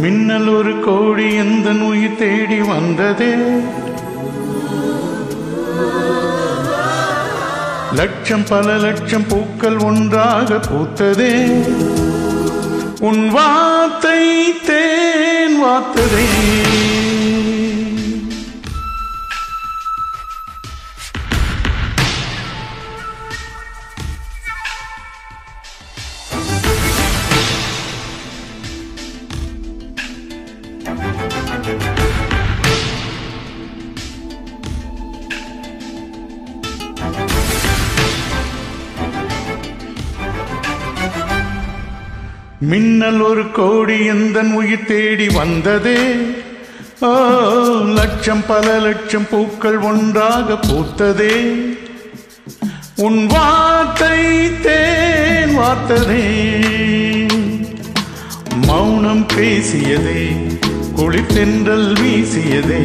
மின்னல் ஒரு கோடி எந்தன் உயிர் தேடி வந்ததே. லட்சம் பல லட்சம் பூக்கள் ஒன்றாக பூத்ததே. உன் வார்த்தை தேன் வார்த்ததே. மின்னல் ஒரு கோடி எந்தன் உயிர் தேடி வந்ததே. ஓ லட்சம் பல லட்சம் பூக்கள் ஒன்றாக பூத்ததே. உன் வார்த்தை தேன் வார்த்ததே. மௌனம் பேசியதே, குளிர்தென்றல் வீசியதே.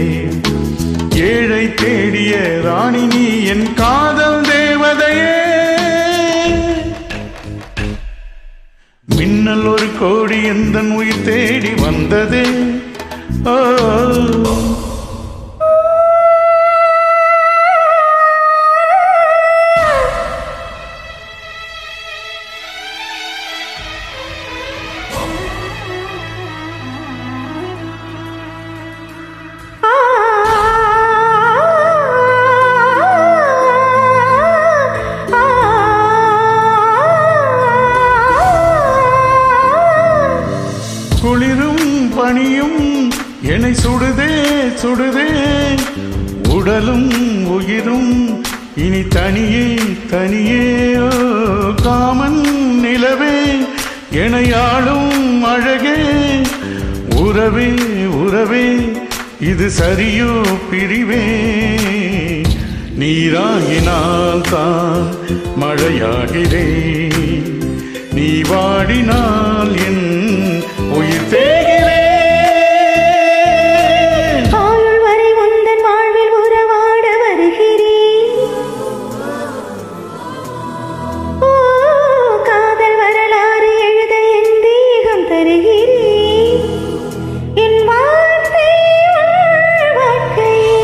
ஏழை தேடிய ராணி நீ என் காதல் தேவதையே. மின்னல் ஒரு கோடி எந்தன் உயிர் தேடி வந்ததே. ஓ குளிரும் பனியும் என்னை சுடுதே சுடுதே. உடலும் உயிரும் இனி தனியே தனியே. காமன் நிலவே எனையாளும் அழகே. உறவே உறவே இது சரியோ பிரிவே. நீராகினால் தான் மழையாகிறேன். நீ வாடினால் என் உயிர் தேகிறேன். ஆயுள் வரை உந்தன் வாழ்வில் உறவாட வருகிறேன். ஓ காதல் வரலாறு எழுத என் தேகம் தருகிறேன். என் வாழ்க்கை வாழ்க்கையே.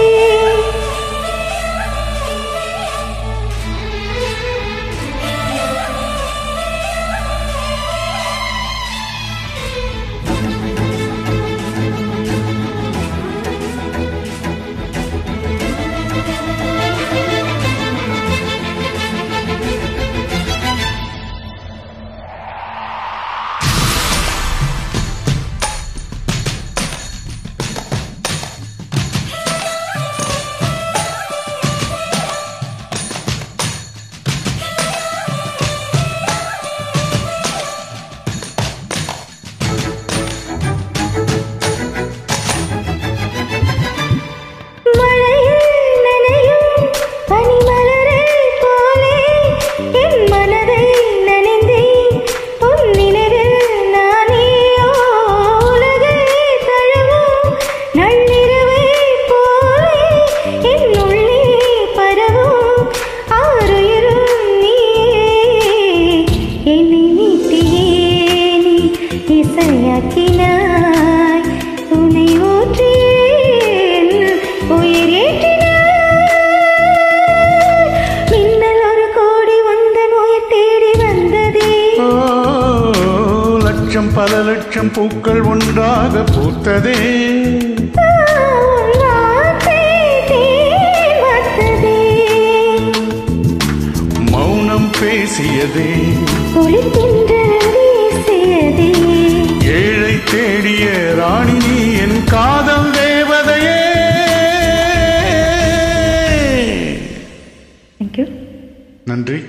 பல லட்சம் பூக்கள் ஒன்றாக பூத்ததே. மௌனம் பேசியதே, ஏழை தேடிய ராணி நீ என் காதல் தேவதையே. நன்றி.